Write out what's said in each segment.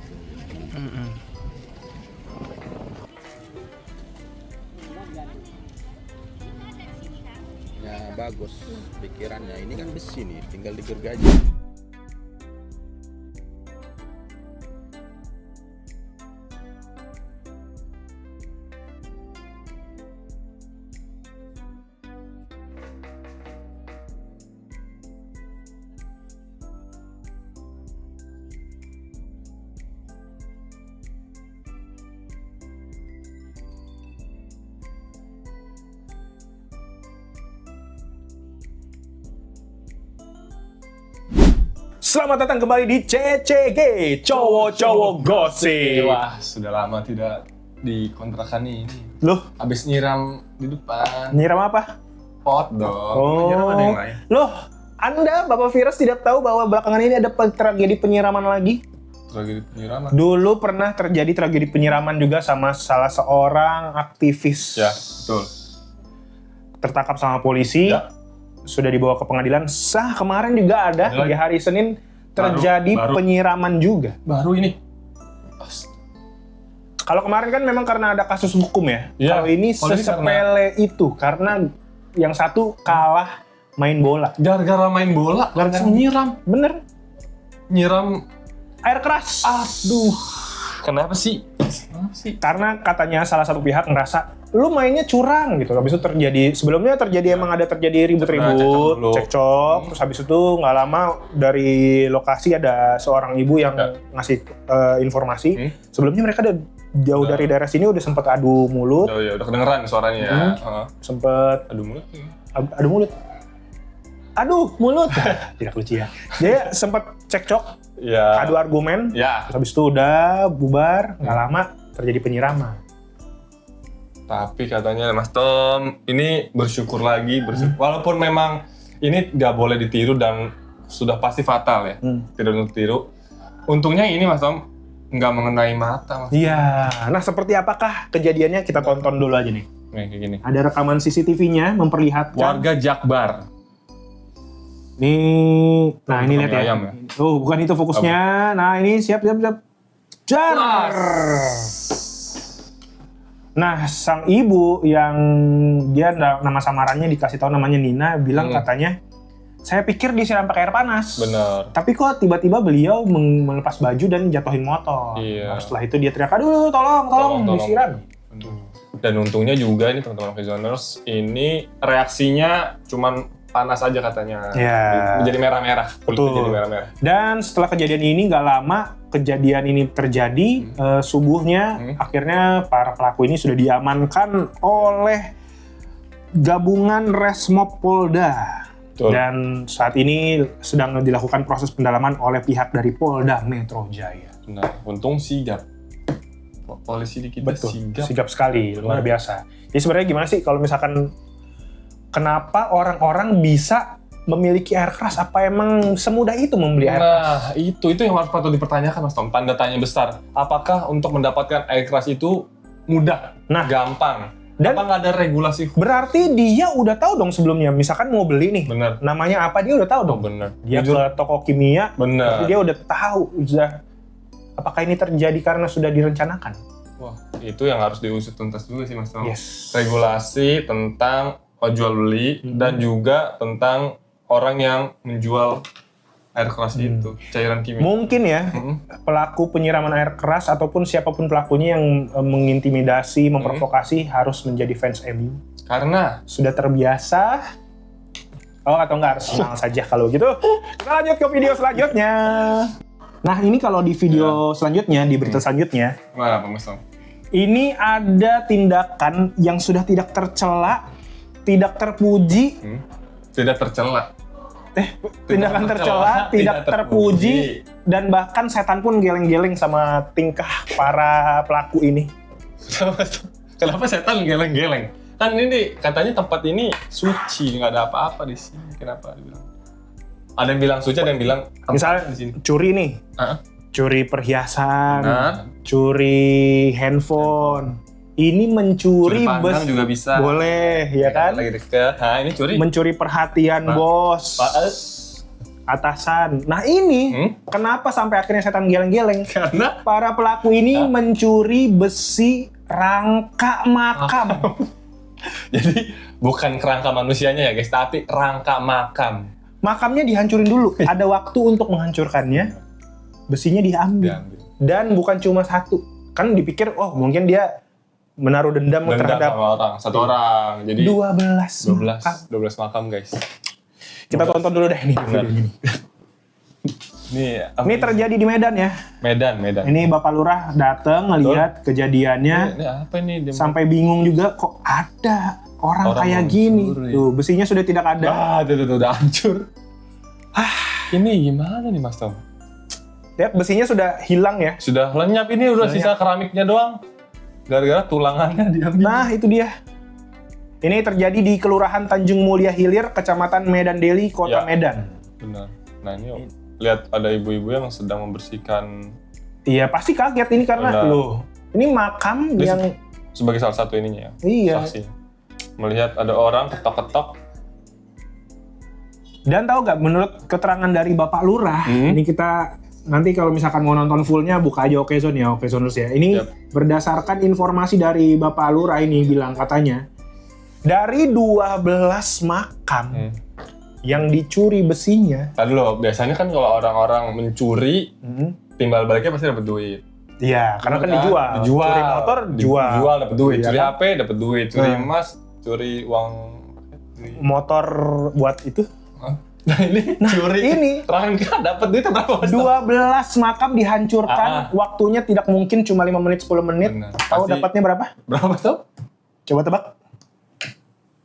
itu. Ya bagus pikirannya. Ini kan besi nih, tinggal digergaji. Selamat datang kembali di CCG, Cowok-Cowok Gosip. Wah, sudah lama tidak di kontrakan ini. Loh, Habis nyiram di depan. nyiram apa? Pot dong. Oh. Nyiram ada yang lain. Loh, Anda, Bapak Virus tidak tahu bahwa belakangan ini ada tragedi penyiraman lagi? Tragedi penyiraman. Dulu pernah terjadi tragedi penyiraman juga sama salah seorang aktivis. Ya, betul. Tertangkap sama polisi. Ya. Sudah dibawa ke pengadilan. Kemarin juga ada Ada di hari Senin terjadi baru. penyiraman juga. Baru ini. Kalau kemarin kan memang karena ada kasus hukum ya. Iya. Kalau ini Kalau ini sesepele itu karena yang satu kalah main bola. Gara-gara main bola, langsung nyiram. Bener? Nyiram. Air keras. Aduh. Kenapa sih? Kenapa sih? Karena katanya salah satu pihak ngerasa lu mainnya curang gitu. Habis itu sebelumnya terjadi ribut-ribut, dulu. cekcok. Terus habis itu nggak lama dari lokasi ada seorang ibu yang ngasih informasi. Sebelumnya mereka udah jauh dari daerah sini udah sempat adu mulut, Oh ya, udah kedengeran suaranya ya. Heeh. sempet Aduh mulut. adu mulut. Aduh, mulut. Tidak lucu ya. Dia sempat cekcok, Ya. adu argumen. Ya. Terus habis itu udah bubar, nggak lama terjadi penyiraman. Tapi katanya Mas Tom, ini bersyukur lagi, walaupun memang ini nggak boleh ditiru dan sudah pasti fatal ya, tidak untuk ditiru. Untungnya ini Mas Tom nggak mengenai mata Mas. Iya. Nah, seperti apakah kejadiannya? Kita tonton dulu aja nih. Nih, kayak gini. Ada rekaman CCTV-nya memperlihatkan. Warga Jakbar. Nih, nah ini lihat ya. Ayam ya? Oh, bukan itu fokusnya. Nah, ini siap. Jar. Nah, sang ibu yang dia nama samarannya dikasih tahu namanya Nina bilang katanya, saya pikir disiram pakai air panas. Bener. Tapi kok tiba-tiba beliau melepas baju dan jatuhin motor. Iya. Nah, setelah itu dia teriak, aduh tolong disiram. Dan untungnya juga ini teman-teman Visioners, ini reaksinya cuman panas aja katanya. Ya. Menjadi merah-merah. Kulitnya Betul. jadi merah-merah. Dan setelah kejadian ini nggak lama kejadian ini terjadi, subuhnya akhirnya para pelaku ini sudah diamankan oleh gabungan Resmob Polda. Betul. Dan saat ini sedang dilakukan proses pendalaman oleh pihak dari Polda Metro Jaya. Nah, untung sigap. Polisi di kita Betul, sigap. sigap sekali, luar biasa. Jadi sebenarnya gimana sih kalau misalkan kenapa orang-orang bisa memiliki air keras? Apa emang semudah itu membeli air keras? Nah, itu yang harus patut dipertanyakan Mas Tom. Tanda tanya besar. Apakah untuk mendapatkan air keras itu mudah? Nah, gampang? dan apa nggak ada regulasi? berarti dia udah tahu dong sebelumnya. Misalkan mau beli nih, Bener. namanya apa dia udah tahu Oh, dong. bener. Dia Jujur, ke toko kimia, bener. tapi dia udah tahu. Apakah ini terjadi karena sudah direncanakan? Wah, itu yang harus diusut tuntas juga sih Mas Tom. Yes. Regulasi tentang jual beli dan juga tentang orang yang menjual air keras itu, cairan kimia. Mungkin ya, pelaku penyiraman air keras ataupun siapapun pelakunya yang mengintimidasi, memprovokasi harus menjadi fans MU. Karena Sudah terbiasa. Oh, atau enggak harus senang saja kalau gitu. Kita lanjut ke video selanjutnya. Nah, ini kalau di video selanjutnya, di berita selanjutnya, mana Mas Tom? ini ada tindakan yang sudah tidak tercela, tidak terpuji, Tidak tercela. tindakan tercela, tidak terpuji, dan bahkan setan pun geleng-geleng sama tingkah para pelaku ini. Kenapa setan geleng-geleng? Kan ini katanya tempat ini suci, nggak ada apa-apa di sini. Kenapa dibilang? Ada yang bilang suci, ada yang bilang Misalnya di sini. curi nih, curi perhiasan, curi handphone. Ini mencuri Curi pandang juga bisa. Boleh, ya kan? Lagi deket. Nah, ini curi. Mencuri perhatian bos. atasan. Nah ini kenapa sampai akhirnya setan geleng-geleng? Karena Para pelaku ini mencuri besi rangka makam. jadi bukan kerangka manusianya ya guys, tapi rangka makam. Makamnya dihancurin dulu. Ada waktu untuk menghancurkannya. Besinya diambil. Dan bukan cuma satu. Kan dipikir, oh mungkin dia menaruh dendam terhadap sama orang, satu orang. Jadi 12 makam. 12 makam guys. Kita tonton dulu deh nih video ini. Ini terjadi di Medan ya. Medan. Ini Bapak Lurah datang ngelihat kejadiannya. Ini apa ini? Sampai bingung juga kok ada orang kayak gini. mencuri. Tuh, besinya sudah tidak ada. Tuh, udah hancur. Ini gimana nih Mas Tom? Lihat besinya sudah hilang ya. Sudah lenyap, ini udah sisa keramiknya doang. Gara-gara tulangannya diambil. Nah, itu dia. Ini terjadi di Kelurahan Tanjung Mulia Hilir, Kecamatan Medan Deli, Kota Ya. Medan. Benar. Nah ini lihat ada ibu-ibu yang sedang membersihkan Iya, pasti kaget ini karena Benar. loh, ini makam Dia yang sebagai salah satu ininya ya. iya. Saksi. Melihat ada orang ketok-ketok. Dan tahu nggak, menurut keterangan dari Bapak Lurah, ini kita nanti kalau misalkan mau nonton fullnya buka aja Okezone ya, Okezoners ya. Ini berdasarkan informasi dari Bapak Lurah ini bilang katanya dari 12 makam yang dicuri besinya. Tadi loh, biasanya kan kalau orang-orang mencuri, timbal baliknya pasti dapat duit. Iya, karena kan Dijual. Curi motor jual. Dijual dapat duit. Iya Curi kan? HP dapat duit. Curi emas, curi uang. Motor buat itu. Nah ini curi ini. rangka dapat duit berapa? 12 makam dihancurkan, waktunya tidak mungkin cuma 5 menit 10 menit. Benar. Tahu Pasti- dapatnya berapa? Berapa tuh? Coba tebak.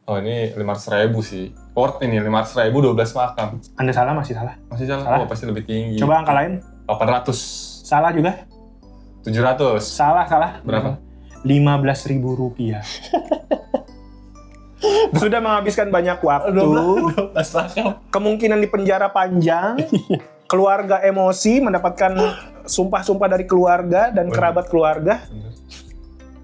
Oh ini 500.000 sih. Port ini 500.000 12 makam. Anda salah, masih salah. Masih salah? Salah. Oh pasti lebih tinggi. Coba angka lain. 800. Salah juga. 700. Salah. Berapa? 15.000 rupiah. Sudah menghabiskan banyak waktu. 12 makam. Kemungkinan di penjara panjang. Keluarga emosi, mendapatkan sumpah-sumpah dari keluarga dan kerabat keluarga.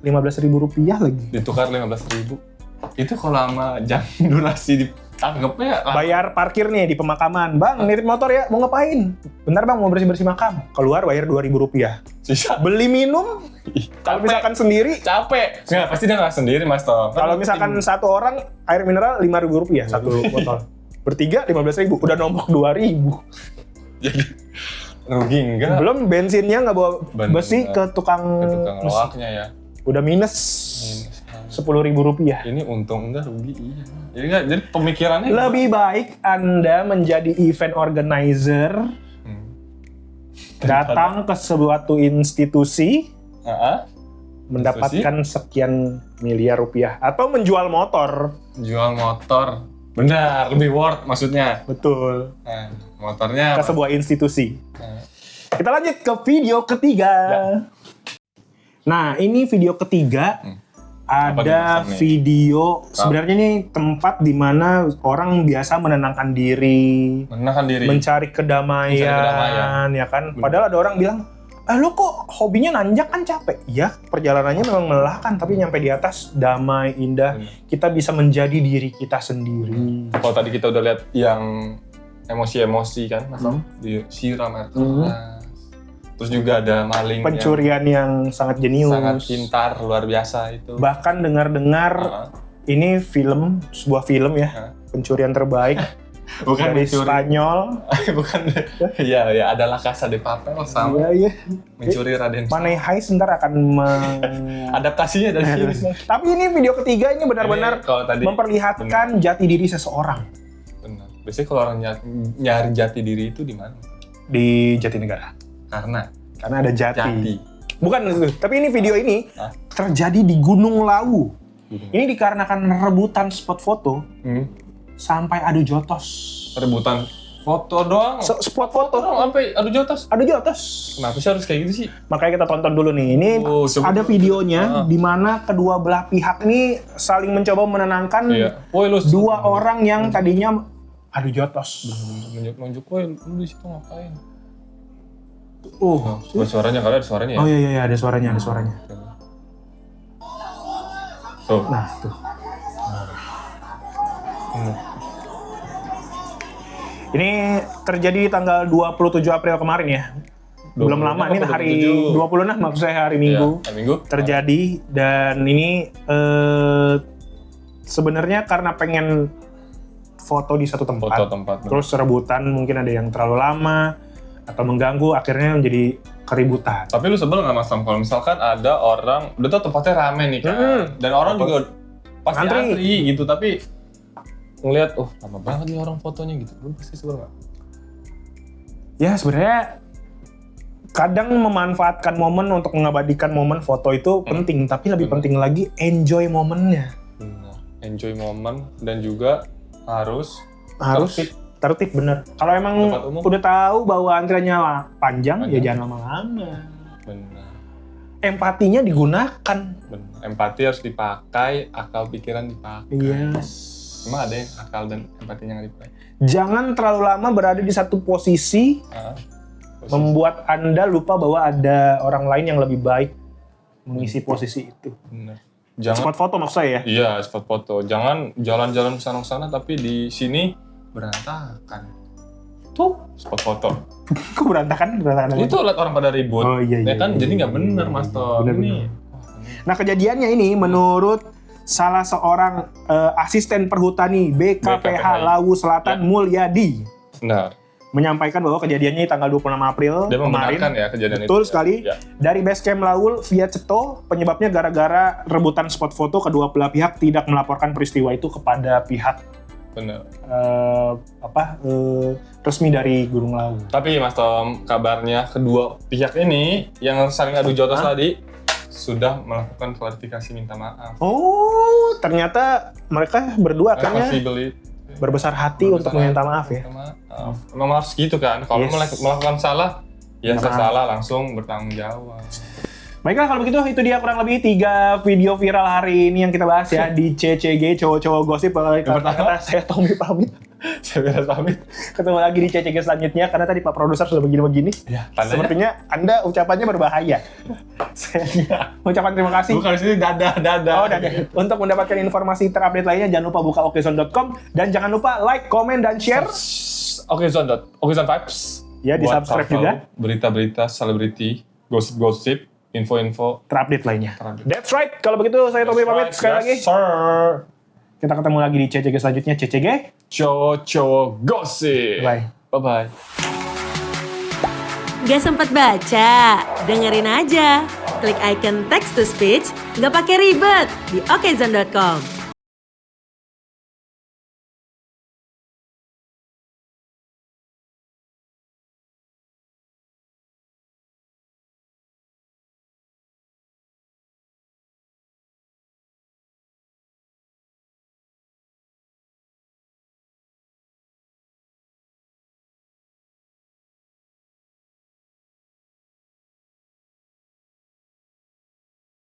15.000 rupiah lagi. Ditukar 15.000. Itu kalau sama jam durasi ditangkepnya Bayar parkir nih di pemakaman. Bang, nitip motor ya, mau ngapain? Bentar bang, mau bersih-bersih makam. Keluar bayar 2.000 rupiah. sisa. Beli minum, kalau misalkan sendiri, Capek. Nggak, pasti dia nggak sendiri Mas Tom. kalau misalkan satu orang air mineral 5.000 rupiah satu botol. Bertiga 15.000, udah nombok 2.000. Jadi rugi enggak? Belum bensinnya nggak bawa Bener. besi ke tukang besi. loaknya ya. Udah minus 10.000 rupiah. Ini untung enggak rugi iya. Jadi pemikirannya Lebih baik Anda menjadi event organizer, datang ke suatu institusi, mendapatkan sekian miliar rupiah, atau menjual motor. jual motor. Benar, lebih worth maksudnya. Betul. Nah, motornya Ke sebuah institusi. Nah, Kita lanjut ke video ketiga. Nah, ini video ketiga. Apa Ada nih, Mas Tom, nih? video, sebenarnya ini tempat di mana orang biasa menenangkan diri, menenangkan diri. mencari kedamaian, ya kan? Padahal ada orang bilang, lu kok hobinya nanjak kan capek? Iya, perjalanannya memang melelahkan, tapi nyampe di atas damai, indah. Kita bisa menjadi diri kita sendiri. Kalau tadi kita udah lihat yang emosi-emosi kan, Mas Tom, disiram air keras. Terus juga ada maling Pencurian yang sangat jenius. sangat pintar, luar biasa itu. Bahkan dengar-dengar ini sebuah film ya, pencurian terbaik Bukan dari mencuri. Spanyol. Bukan. Iya, ya adalah Casa de Papel sama Iya. mencuri Raden. Money Heist ntar akan Adaptasinya dari sini. Tapi ini video ketiga ini benar-benar Ini kalau tadi- memperlihatkan jati diri seseorang Benar. Biasanya kalau orang nyari jati diri itu di mana? di Jatinegara. Karena Karena ada jati. jati. Bukan itu. Tapi ini video ini Hah? terjadi di Gunung Lawu. Ini dikarenakan rebutan spot foto sampai adu jotos. Rebutan foto doang. Spot foto Sampai adu jotos. adu jotos. Kenapa sih harus kayak gitu sih? Makanya kita tonton dulu nih. Ini Oh, coba. ada videonya di mana kedua belah pihak ini saling mencoba menenangkan Iya. Woi lu dua orang yang tadinya adu jotos. nunjuk, woi lu di situ ngapain? Oh, Ada suaranya, kalau ada suaranya ya. oh iya ada suaranya. Tuh. Nah, tuh. Ini terjadi di tanggal 27 April kemarin ya. Belum lama, ini hari 26 maksud saya hari Minggu. Iya, hari Minggu Terjadi dan ini sebenarnya karena pengen foto di satu tempat. Terus rebutan, mungkin ada yang terlalu lama atau mengganggu, akhirnya menjadi keributan. Tapi lu sebel nggak Mas Tom kalau misalkan ada orang udah tau tempatnya rame nih kan, dan orang juga pasti antri gitu, tapi ngelihat lama banget nih orang fotonya gitu, lu pasti sebel nggak? Ya sebenarnya kadang memanfaatkan momen untuk mengabadikan momen foto itu penting, tapi lebih penting lagi enjoy momennya. Enjoy momen dan juga harus tertib bener. Kalau emang udah tahu bahwa antriannya panjang, ya jangan lama-lama. Benar. Empatinya digunakan. Benar. Empati harus dipakai, akal pikiran dipakai. Yes. Emang ada yang akal dan empatinya nggak dipakai? Jangan terlalu lama berada di satu posisi, membuat Anda lupa bahwa ada orang lain yang lebih baik mengisi posisi itu. Benar. Spot foto maksud saya ya? Iya, spot foto. Jangan jalan-jalan kesana-kesana tapi di sini berantakan. Tuh, spot foto. Kok berantakan? Itu lihat orang pada ribut. Oh iya. Ya kan, jadi nggak bener Mas Tom. Bener. Nah kejadiannya ini menurut salah seorang asisten perhutani BKPH Lawu Selatan Mulyadi. Benar. Menyampaikan bahwa kejadiannya di tanggal 26 April Dia kemarin. Ya kejadian Betul itu. sekali. Ya. Dari Basecamp Lawu via Ceto, penyebabnya gara-gara rebutan spot foto, kedua belah pihak tidak melaporkan peristiwa itu kepada pihak Benar. Resmi dari Gunung Lawu. Tapi Mas Tom, kabarnya kedua pihak ini yang saling adu jotos tadi sudah melakukan klarifikasi minta maaf. Oh, ternyata mereka berdua akhirnya berbesar hati untuk meminta maaf ya. Memang harus gitu kan. Kalau melakukan salah, ya salah langsung bertanggung jawab. Baiklah kalau begitu, itu dia kurang lebih 3 video viral hari ini yang kita bahas ya di CCG Cowok-Cowok Gosip. Kata saya Tommy pamit. Saya pamit. Ketemu lagi di CCG selanjutnya karena tadi Pak Produser sudah begini-begini. Ya, sepertinya Anda ucapannya berbahaya. Saya ucapan terima kasih. Bukan di sini dadah. Oh, dadah. Untuk mendapatkan informasi terupdate lainnya jangan lupa buka okezone.com dan jangan lupa like, komen dan share. Okezone Vibes. Ya, di-subscribe juga. Berita-berita selebriti, gosip-gosip, info-info terupdate lainnya. That's right. Kalau begitu saya Tommy pamit sekali lagi. Sir. Kita ketemu lagi di CCG selanjutnya. CCG Cowok-cowok Gosip. Bye-bye. Gak sempet baca? Dengerin aja. Klik icon text to speech, gak pakai ribet di okezone.com.